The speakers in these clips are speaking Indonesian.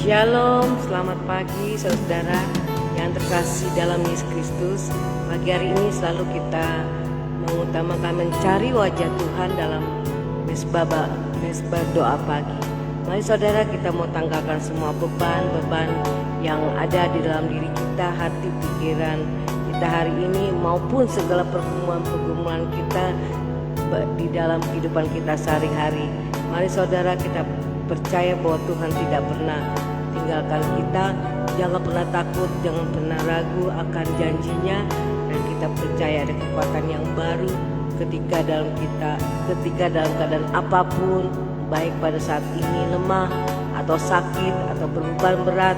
Shalom, selamat pagi saudara yang terkasih dalam Yesus Kristus. Pagi hari ini selalu kita mengutamakan mencari wajah Tuhan dalam mesbah doa pagi. Mari saudara, kita mau tanggalkan semua beban-beban yang ada di dalam diri kita, hati, pikiran kita hari ini, maupun segala pergumulan kita di dalam kehidupan kita sehari-hari. Mari saudara, kita percaya bahwa Tuhan tidak pernah tinggalkan kita. Jangan pernah takut, jangan pernah ragu akan janjinya, dan kita percaya ada kekuatan yang baru ketika dalam keadaan apapun, baik pada saat ini lemah atau sakit atau beban berat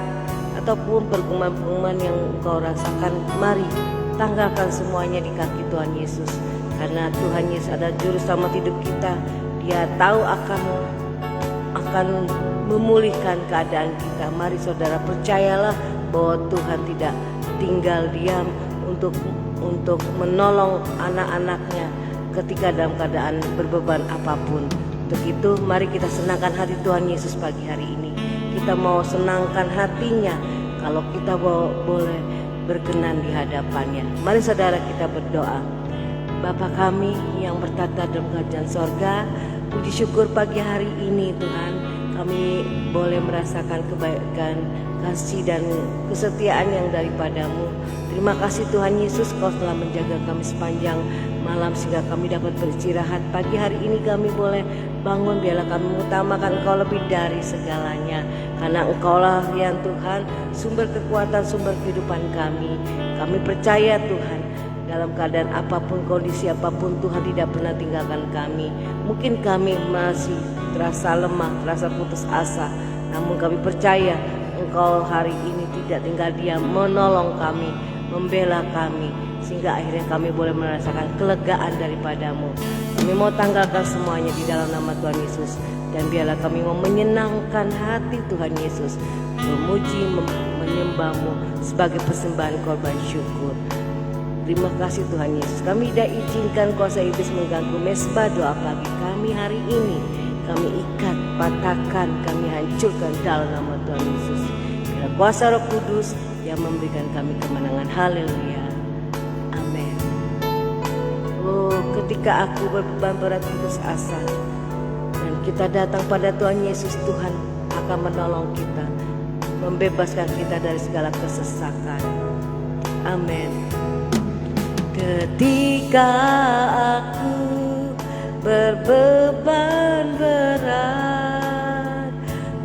ataupun pergumulan yang engkau rasakan. Mari tanggalkan semuanya di kaki Tuhan Yesus, karena Tuhan Yesus adalah juru selamat hidup kita. Dia tahu akan memulihkan keadaan kita. Mari saudara, percayalah bahwa Tuhan tidak tinggal diam untuk menolong anak-anaknya ketika dalam keadaan berbeban apapun. Untuk itu mari kita senangkan hati Tuhan Yesus pagi hari ini. Kita mau senangkan hatinya kalau kita boleh berkenan di hadapannya. Mari saudara, kita berdoa. Bapa kami yang bertata dalam kerajaan sorga, puji syukur pagi hari ini Tuhan, kami boleh merasakan kebaikan, kasih dan kesetiaan yang daripadamu. Terima kasih Tuhan Yesus, Kau telah menjaga kami sepanjang malam sehingga kami dapat beristirahat. Pagi hari ini kami boleh bangun, biarlah kami mengutamakan Engkau lebih dari segalanya, karena Engkaulah yang Tuhan sumber kekuatan, sumber kehidupan kami. Kami percaya Tuhan, dalam keadaan apapun, kondisi apapun, Tuhan tidak pernah tinggalkan kami. Mungkin kami masih terasa lemah, terasa putus asa, namun kami percaya Engkau hari ini tidak tinggal diam, menolong kami, membela kami, sehingga akhirnya kami boleh merasakan kelegaan daripadamu. Kami mau tanggalkan semuanya di dalam nama Tuhan Yesus, dan biarlah kami mau menyenangkan hati Tuhan Yesus, memuji, menyembahmu sebagai persembahan korban syukur. Terima kasih Tuhan Yesus. Kami tidak izinkan kuasa iblis mengganggu mesbah doa pagi kami hari ini. Kami ikat, patahkan, kami hancurkan dalam nama Tuhan Yesus. Biar kuasa Roh Kudus yang memberikan kami kemenangan. Haleluya. Amin. Oh, ketika aku berbeban berat putus asa dan kita datang pada Tuhan Yesus, Tuhan akan menolong kita, membebaskan kita dari segala kesesakan. Amin. Ketika aku berbeban berat,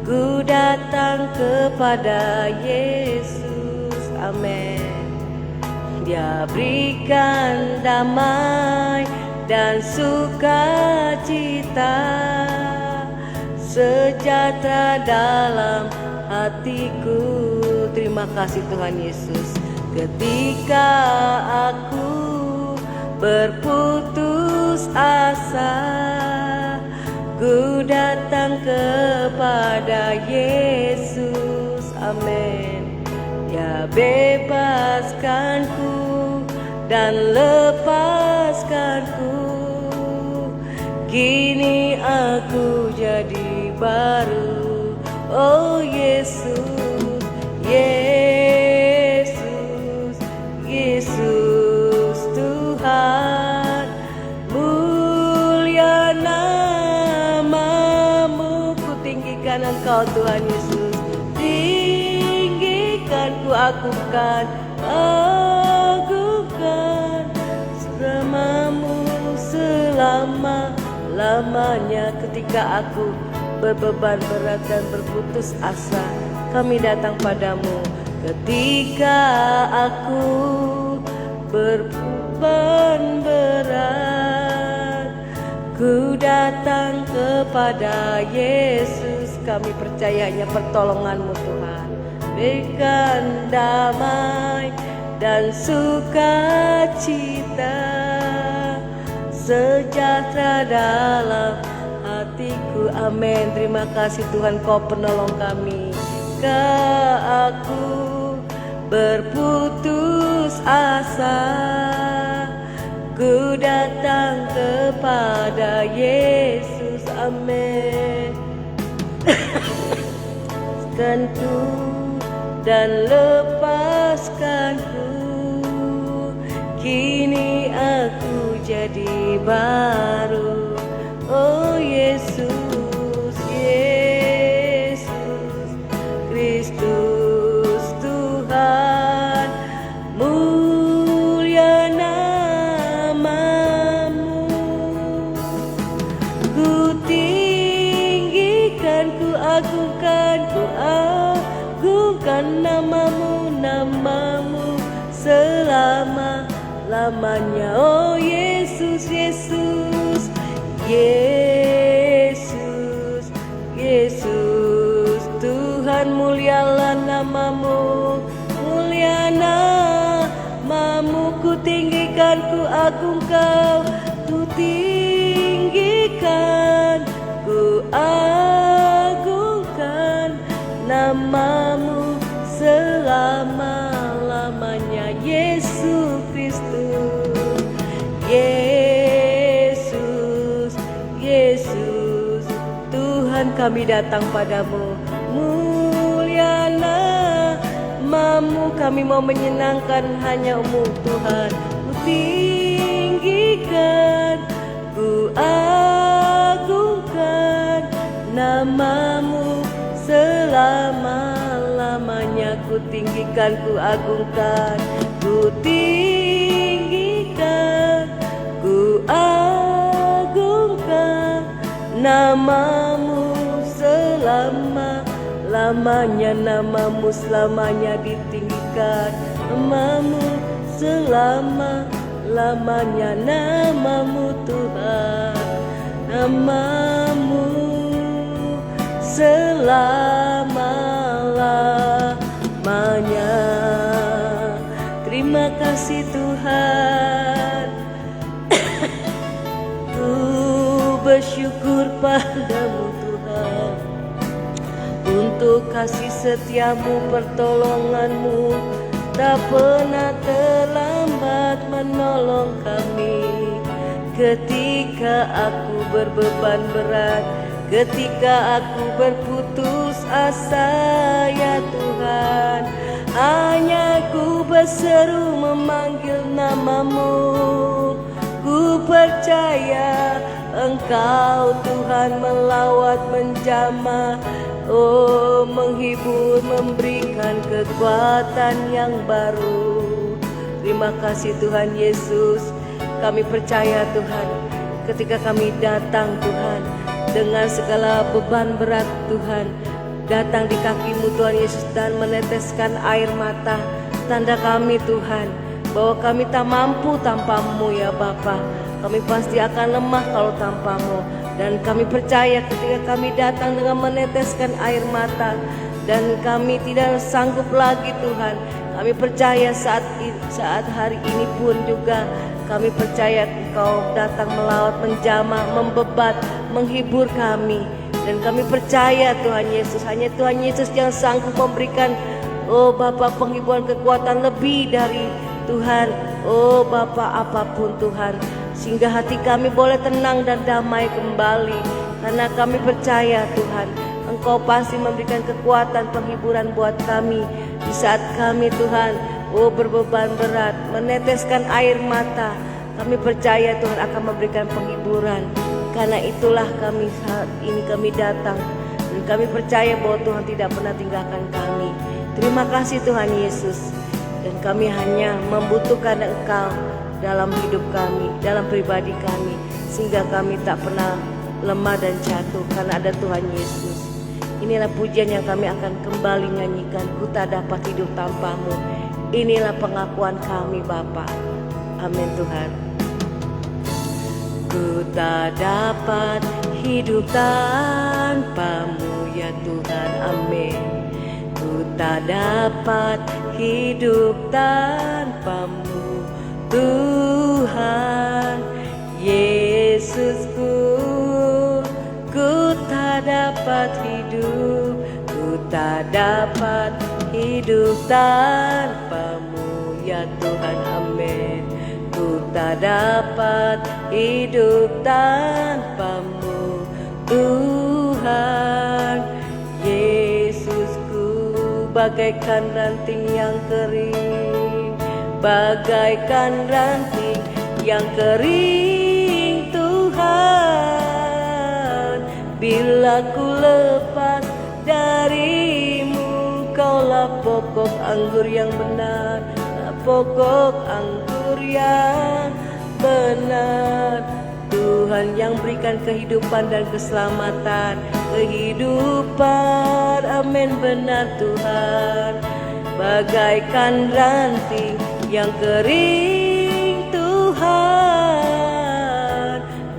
ku datang kepada Yesus. Amin. Dia berikan damai dan sukacita, sejahtera dalam hatiku. Terima kasih Tuhan Yesus. Ketika aku berputus asa, ku datang kepada Yesus. Amin. Dia bebaskanku dan lepaskanku. Kini aku jadi baru. Oh Yesus, Yesus, Yesus Tuhan, mulia namamu. Ku tinggikan Engkau Tuhan Yesus, tinggikan, ku agungkan, agungkan namamu selama-lamanya. Ketika aku berbeban berat dan berputus asa, kami datang padamu. Ketika aku berbeban berat, ku datang kepada Yesus. Kami percayanya pertolonganmu Tuhan, berikan damai dan sukacita, sejahtera dalam hatiku. Amin. Terima kasih Tuhan, Kau penolong kami. Aku berputus asa, ku datang kepada Yesus. Amin. Sentuh dan lepaskanku, kini aku jadi baru. Oh Yesus, Yesus Kristus Tuhan, mulia namamu. Ku tinggikan, ku agungkan, ku agungkan namamu, namamu selama-lamanya. Oh Yesus, Yesus, Yesus, Yesus Tuhan, mulialah namamu, mulia namamu. Ku tinggikan, ku agungkan, ku tinggikan, ku agungkan namamu selama-lamanya. Yesus Kristus, Yesus, Yesus Tuhan, kami datang padamu, mulia namamu. Kami mau menyenangkan hanya-Mu Tuhan. Ku tinggikan, ku agungkan namamu selama-lamanya. Ku tinggikan, ku agungkan, ku tinggikan, ku agungkan namamu selama-lamanya. Namamu selamanya ditinggikan, namamu selama-lamanya. Namamu Tuhan, namamu selama-lamanya. Terima kasih Tuhan. Ku bersyukur padamu Tuhan, untuk kasih setiamu, pertolonganmu tak pernah terlambat menolong kami. Ketika aku berbeban berat, ketika aku berputus asa, ya Tuhan, hanya ku berseru memanggil namamu. Ku percaya Engkau Tuhan melawat, menjamah, oh menghibur, memberikan kekuatan yang baru. Terima kasih Tuhan Yesus. Kami percaya Tuhan, ketika kami datang Tuhan dengan segala beban berat Tuhan, datang di kaki-Mu Tuhan Yesus dan meneteskan air mata, tanda kami Tuhan bahwa kami tak mampu tanpa-Mu ya Bapa. Kami pasti akan lemah kalau tanpa-Mu. Dan kami percaya ketika kami datang dengan meneteskan air mata dan kami tidak sanggup lagi Tuhan, kami percaya saat hari ini pun juga kami percaya Engkau datang melawat, menjamah, membebat, menghibur kami. Dan kami percaya Tuhan Yesus, hanya Tuhan Yesus yang sanggup memberikan, oh Bapa, penghiburan, kekuatan lebih dari Tuhan, oh Bapa, apapun Tuhan, sehingga hati kami boleh tenang dan damai kembali. Karena kami percaya Tuhan, Engkau pasti memberikan kekuatan, penghiburan buat kami di saat kami Tuhan, oh berbeban berat, meneteskan air mata. Kami percaya Tuhan akan memberikan penghiburan. Karena itulah kami saat ini kami datang, dan kami percaya bahwa Tuhan tidak pernah tinggalkan kami. Terima kasih Tuhan Yesus. Dan kami hanya membutuhkan Engkau dalam hidup kami, dalam pribadi kami, sehingga kami tak pernah lemah dan jatuh karena ada Tuhan Yesus. Inilah pujian yang kami akan kembali nyanyikan. Ku tak dapat hidup tanpa-Mu. Inilah pengakuan kami Bapa. Amin Tuhan. Ku tak dapat hidup tanpa-Mu ya Tuhan. Amin. Ku tak dapat hidup tanpa-Mu Tuhan Yesusku. Ku tak dapat hidup, ku tak dapat hidup tanpa-Mu ya Tuhan. Amin. Ku tak dapat hidup tanpa-Mu Tuhan Yesusku. bagaikan ranting yang kering, bagaikan ranting yang kering Tuhan. Bila ku lepas darimu, Kaulah pokok anggur yang benar, pokok anggur yang benar. Tuhan yang berikan kehidupan dan keselamatan, kehidupan, amin, benar Tuhan. Bagaikan ranting yang kering Tuhan,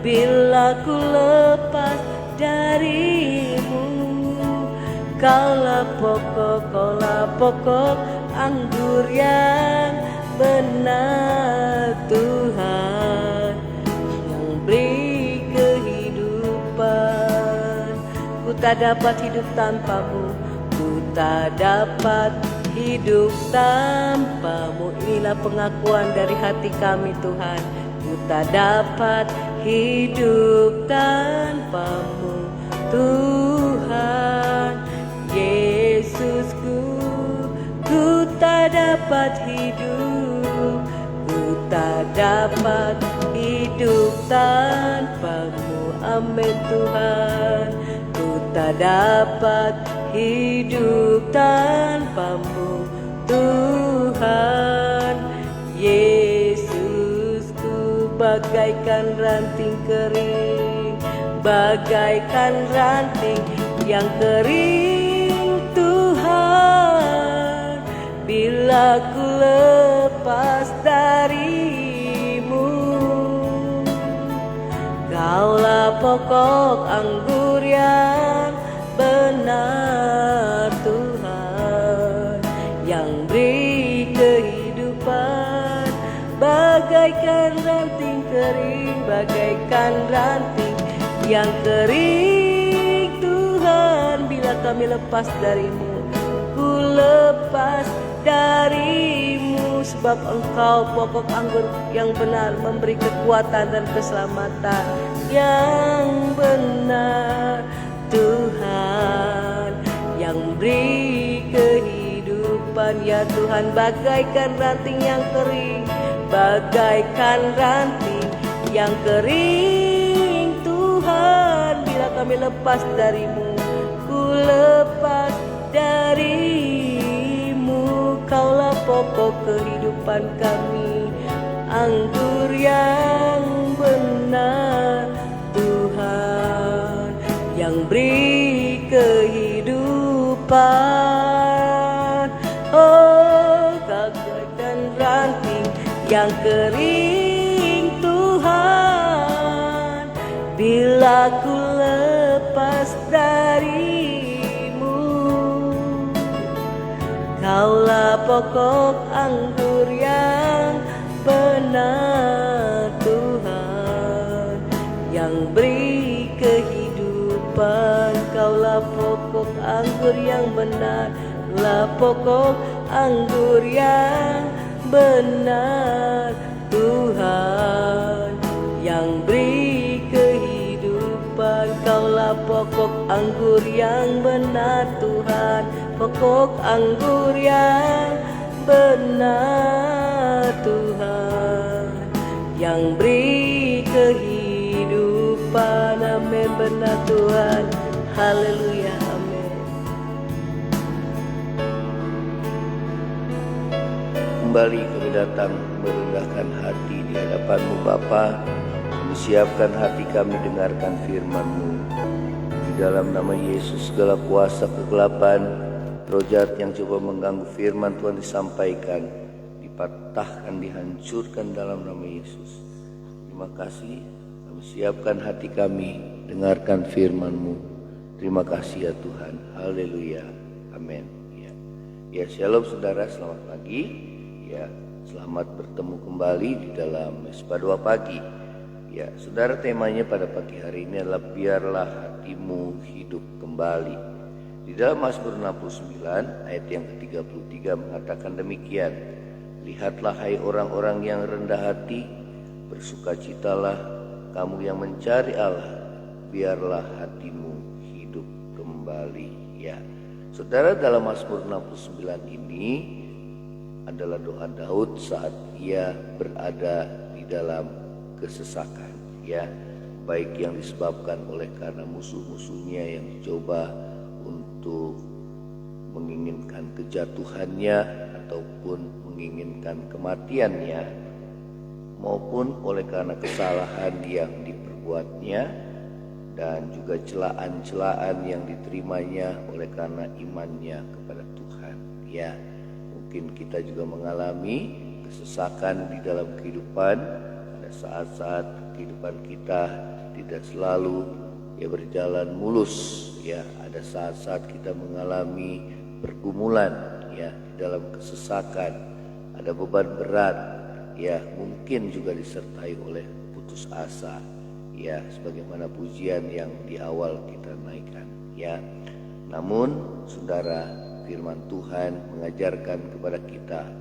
bila ku lepas darimu, Kaulah pokok anggur yang benar Tuhan, yang beri kehidupan. Ku tak dapat hidup tanpamu, ku tak dapat hidup tanpamu. Inilah pengakuan dari hati kami Tuhan, ku tak dapat hidup tanpamu Tuhan. Yesusku, ku tak dapat hidup, ku tak dapat hidup tanpamu, amin Tuhan. Ku tak dapat hidup tanpamu Tuhan. Yesusku, bagaikan ranting kering, bagaikan ranting yang kering Tuhan. Bila ku lepas darimu, Kaulah pokok anggur yang benar Tuhan, yang beri kehidupan. Bagaikan ranting kering, bagaikan ranting yang kering Tuhan. Bila kami lepas darimu, ku lepas darimu, sebab Engkau pokok anggur yang benar, memberi kekuatan dan keselamatan yang benar Tuhan, yang beri kehidupan. Ya Tuhan, bagaikan ranting yang kering, bagaikan ranting yang kering Tuhan. Bila kami lepas darimu, ku lepas darimu, Kaulah pokok kehidupan kami, anggur yang benar Tuhan, yang beri kehidupan. Oh, bagaikan ranting yang kering Tuhan, bila ku lepas darimu, Kaulah pokok anggur yang benar Tuhan, yang beri kehidupan. Kaulah pokok anggur yang benar, lah pokok anggur yang benar Tuhan, yang beri kehidupan. Kaulah pokok anggur yang benar Tuhan, pokok anggur yang benar Tuhan, yang beri kehidupan. Amin, benar Tuhan. Haleluya, amin. Kembali kami datang merendahkan hati di hadapan-Mu Bapa, menyiapkan hati kami dengarkan firman-Mu. Di dalam nama Yesus, segala kuasa kegelapan, roh jahat yang coba mengganggu firman Tuhan disampaikan, dipatahkan, dihancurkan dalam nama Yesus. Terima kasih, kami siapkan hati kami dengarkan firman-Mu. Terima kasih ya Tuhan. Haleluya, amin. Ya, shalom saudara, selamat pagi. Ya, selamat bertemu kembali di dalam Mesbah Doa Pagi. Ya, saudara, temanya pada pagi hari ini adalah biarlah hatimu hidup kembali. Di dalam Mazmur 69 ayat yang ke-33 mengatakan demikian. Lihatlah hai orang-orang yang rendah hati, bersukacitalah kamu yang mencari Allah, biarlah hatimu hidup kembali. Ya, Saudara, dalam Mazmur 69 ini adalah doa Daud saat ia berada di dalam kesesakan, ya, baik yang disebabkan oleh karena musuh-musuhnya yang dicoba untuk menginginkan kejatuhannya ataupun menginginkan kematiannya, maupun oleh karena kesalahan yang diperbuatnya dan juga celaan-celaan yang diterimanya oleh karena imannya kepada Tuhan. Ya, mungkin kita juga mengalami kesesakan di dalam kehidupan. Ada saat-saat kehidupan kita tidak selalu berjalan mulus. Ya, ada saat-saat kita mengalami pergumulan ya di dalam kesesakan. Ada beban berat, ya mungkin juga disertai oleh putus asa. Ya, sebagaimana pujian yang di awal kita naikkan, ya. Namun, saudara, firman Tuhan mengajarkan kepada kita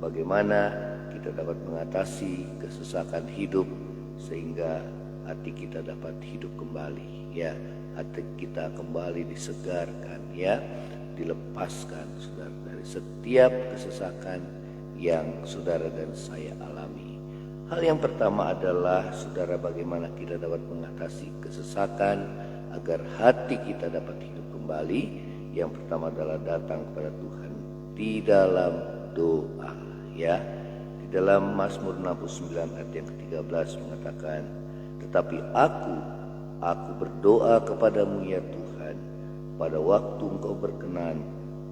bagaimana kita dapat mengatasi kesesakan hidup sehingga hati kita dapat hidup kembali, ya. Hati kita kembali disegarkan, ya, dilepaskan, saudara, dari setiap kesesakan yang saudara dan saya alami. Hal yang pertama adalah, saudara, bagaimana kita dapat mengatasi kesesakan agar hati kita dapat hidup kembali. Yang pertama adalah datang kepada Tuhan di dalam doa, ya. Di dalam Mazmur 69 ayat yang ke-13 mengatakan, "Tetapi aku berdoa kepadamu ya Tuhan, pada waktu Engkau berkenan,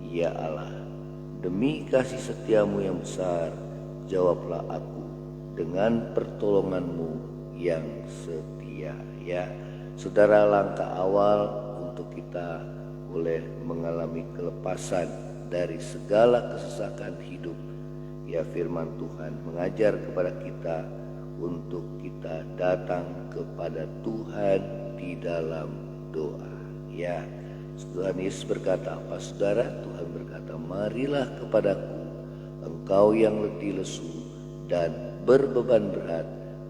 ya Allah. Demi kasih setiamu yang besar, jawablah aku dengan pertolonganmu yang setia." Ya, saudara, langkah awal untuk kita boleh mengalami kelepasan dari segala kesesakan hidup, ya, firman Tuhan mengajar kepada kita untuk kita datang kepada Tuhan di dalam doa. Ya, Tuhan Yesus berkata apa, saudara? Tuhan berkata, "Marilah kepadaku, engkau yang letih lesu dan berbeban berat,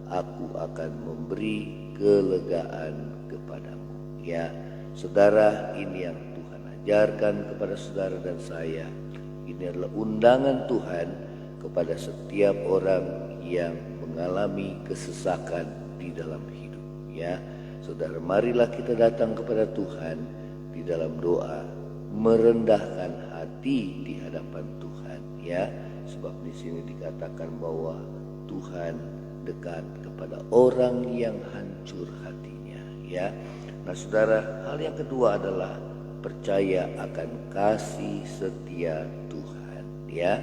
aku akan memberi kelegaan kepadamu." Ya, saudara, ini yang Tuhan ajarkan kepada saudara dan saya. Ini adalah undangan Tuhan kepada setiap orang yang mengalami kesesakan di dalam hidup. Ya, saudara, marilah kita datang kepada Tuhan di dalam doa, merendahkan hati di hadapan Tuhan. Ya, sebab di sini dikatakan bahwa Tuhan dekat kepada orang yang hancur hatinya, ya. Nah, saudara, hal yang kedua adalah percaya akan kasih setia Tuhan, ya.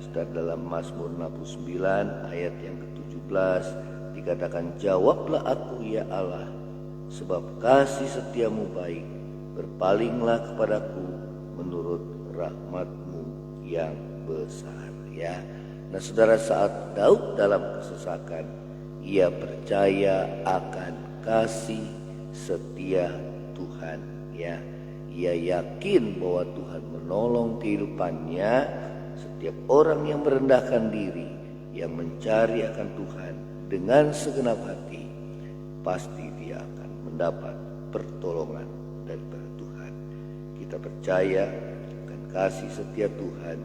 Saudara, dalam Mazmur 69 ayat yang ke-17 dikatakan, "Jawablah aku ya Allah, sebab kasih setiamu baik, berpalinglah kepadaku menurut rahmat-Mu yang besar." Ya. Nah, saudara, saat Daud dalam kesesakan, ia percaya akan kasih setia Tuhan, ya. Ia yakin bahwa Tuhan menolong kehidupannya. Setiap orang yang merendahkan diri, yang mencari akan Tuhan dengan segenap hati, pasti dia akan mendapat pertolongan daripada Tuhan. Kita percaya akan kasih setia Tuhan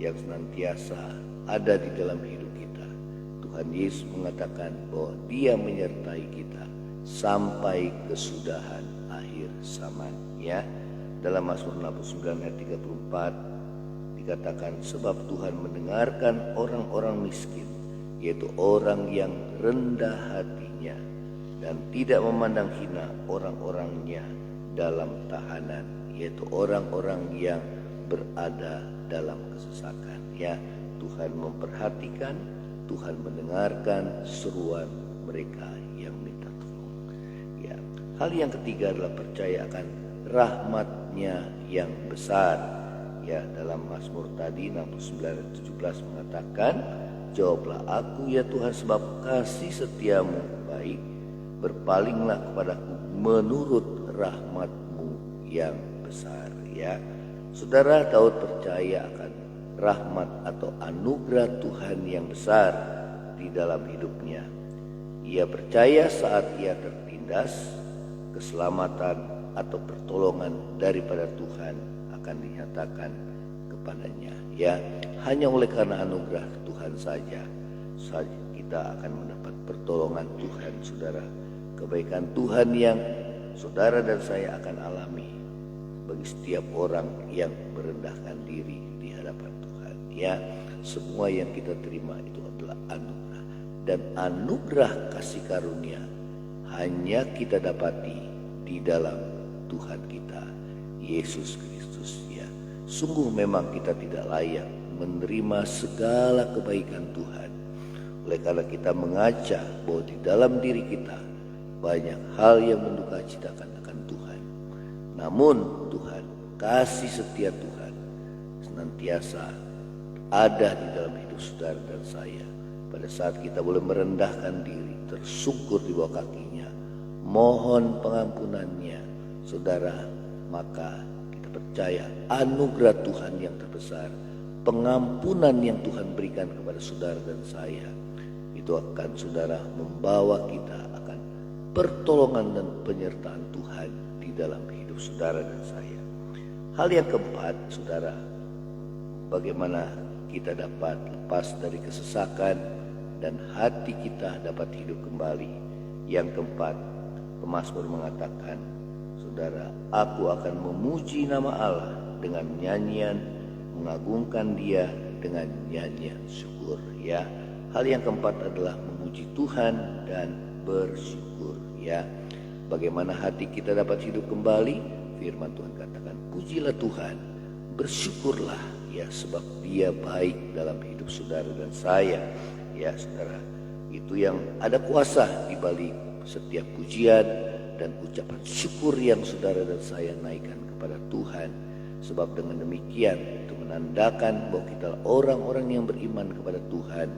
yang senantiasa ada di dalam hidup kita. Tuhan Yesus mengatakan bahwa Dia menyertai kita sampai kesudahan akhir zaman, ya. Dalam Mazmur 69 ayat 34 dikatakan, "Sebab Tuhan mendengarkan orang-orang miskin, yaitu orang yang rendah hatinya, dan tidak memandang hina orang-orangnya dalam tahanan," yaitu orang-orang yang berada dalam kesesakan. Ya, Tuhan memperhatikan, Tuhan mendengarkan seruan mereka yang minta tolong. Ya, hal yang ketiga adalah percaya akan rahmat-Nya yang besar. Ya, dalam Mazmur tadi 69:17 mengatakan, "Jawablah aku ya Tuhan, sebab kasih setiamu baik, berpalinglah kepadaku menurut rahmat-Mu yang besar." Ya, saudara, Daud percaya akan rahmat atau anugerah Tuhan yang besar di dalam hidupnya. Ia percaya saat ia tertindas, keselamatan atau pertolongan daripada Tuhan akan dinyatakan kepadanya. Ya, hanya oleh karena anugerah Tuhan saja kita akan mendapat pertolongan Tuhan, saudara. Kebaikan Tuhan yang saudara dan saya akan alami bagi setiap orang yang merendahkan diri di hadapan Tuhan. Ya, semua yang kita terima itu adalah anugerah, dan anugerah kasih karunia hanya kita dapati di dalam Tuhan kita Yesus Kristus. Ya, sungguh memang kita tidak layak menerima segala kebaikan Tuhan, oleh karena kita mengaca bahwa di dalam diri kita banyak hal yang mendukacitakan akan Tuhan. Namun Tuhan, kasih setia Tuhan senantiasa ada di dalam hidup saudara dan saya. Pada saat kita boleh merendahkan diri, tersungkur di bawah kakinya, mohon pengampunannya, saudara, maka kita percaya anugerah Tuhan yang terbesar, pengampunan yang Tuhan berikan kepada saudara dan saya, itu akan saudara membawa kita akan pertolongan dan penyertaan Tuhan di dalam hidup saudara dan saya. Hal yang keempat, saudara, bagaimana kita dapat lepas dari kesesakan dan hati kita dapat hidup kembali. Yang keempat, pemazmur mengatakan, saudara, aku akan memuji nama Allah dengan nyanyian, mengagungkan Dia dengan nyanyian syukur. Ya, hal yang keempat adalah memuji Tuhan dan bersyukur. Ya, bagaimana hati kita dapat hidup kembali? Firman Tuhan katakan, pujilah Tuhan, bersyukurlah, ya, sebab Dia baik dalam hidup saudara dan saya. Ya, saudara, itu yang ada kuasa di balik setiap pujian dan ucapan syukur yang saudara dan saya naikkan kepada Tuhan. Sebab dengan demikian itu menandakan bahwa kita orang-orang yang beriman kepada Tuhan,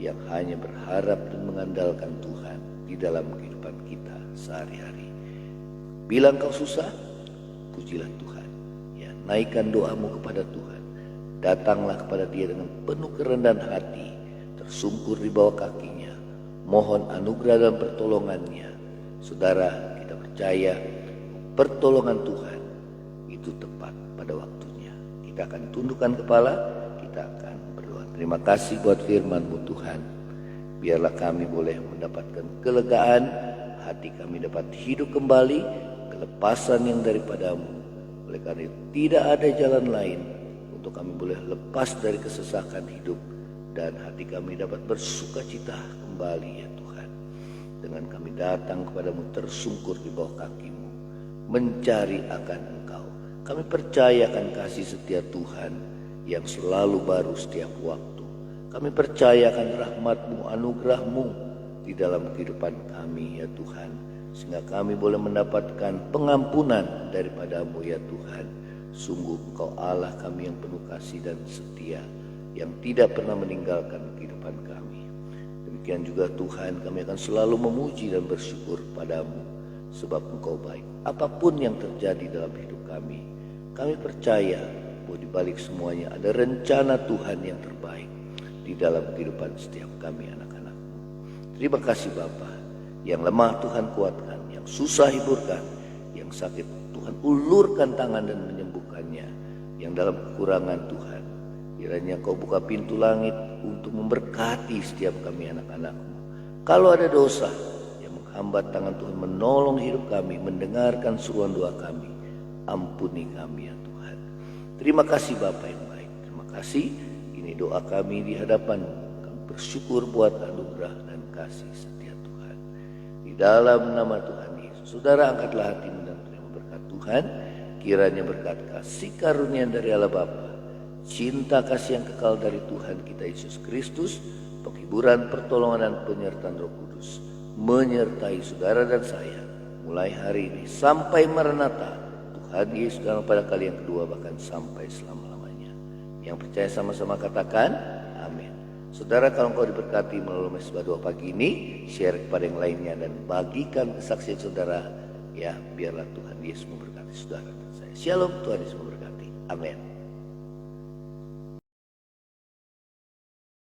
yang hanya berharap dan mengandalkan Tuhan di dalam kehidupan kita sehari-hari. Bila engkau susah, pujilah Tuhan. Ya, naikkan doamu kepada Tuhan. Datanglah kepada Dia dengan penuh kerendahan hati, tersungkur di bawah kakinya, mohon anugerah dan pertolongannya. Saudara, kita percaya pertolongan Tuhan itu tepat pada waktunya. Kita akan tundukkan kepala, kita akan berdoa. Terima kasih buat firman-Mu Tuhan. Biarlah kami boleh mendapatkan kelegaan, hati kami dapat hidup kembali, kelepasan yang daripada-Mu. Oleh karena itu tidak ada jalan lain untuk kami boleh lepas dari kesesakan hidup, dan hati kami dapat bersukacita kembali, ya Tuhan. Dengan kami datang kepadamu tersungkur di bawah kaki-Mu, mencari akan Engkau. Kami percaya akan kasih setia Tuhan yang selalu baru setiap waktu. Kami percaya akan rahmat-Mu, anugerah-Mu di dalam kehidupan kami, ya Tuhan. Sehingga kami boleh mendapatkan pengampunan daripada-Mu, ya Tuhan. Sungguh Engkau Allah kami yang penuh kasih dan setia, yang tidak pernah meninggalkan kehidupan kami. Demikian juga Tuhan, kami akan selalu memuji dan bersyukur padamu, sebab Engkau baik. Apapun yang terjadi dalam hidup kami percaya bahwa di balik semuanya ada rencana Tuhan yang terbaik di dalam kehidupan setiap kami anak-anak-Mu. Terima kasih Bapa, yang lemah Tuhan kuatkan, yang susah hiburkan, yang sakit Tuhan ulurkan tangan dan menyembuhkannya, yang dalam kekurangan Tuhan kiranya Kau buka pintu langit untuk memberkati setiap kami anak-anak-Mu. Kalau ada dosa yang menghambat tangan Tuhan menolong hidup kami, mendengarkan seruan doa kami, ampuni kami, ya Tuhan. Terima kasih Bapa yang baik. Terima kasih. Ini doa kami di hadapan-Mu. Kami bersyukur buat anugerah dan kasih setia Tuhan. Di dalam nama Tuhan Yesus, saudara angkatlah hatimu dan terima berkat Tuhan. Kiranya berkat kasih karunia dari Allah Bapa, cinta kasih yang kekal dari Tuhan kita Yesus Kristus, penghiburan, pertolongan dan penyertaan Roh Kudus menyertai saudara dan saya mulai hari ini sampai Maranatha Tuhan Yesus dalam pada kali yang kedua, bahkan sampai selama-lamanya. Yang percaya sama-sama katakan amin. Saudara, kalau engkau diberkati melalui mesbah doa pagi ini, share kepada yang lainnya dan bagikan kesaksian saudara, ya, biarlah Tuhan Yesus memberkati saudara dan saya. Shalom, Tuhan Yesus memberkati. Amin.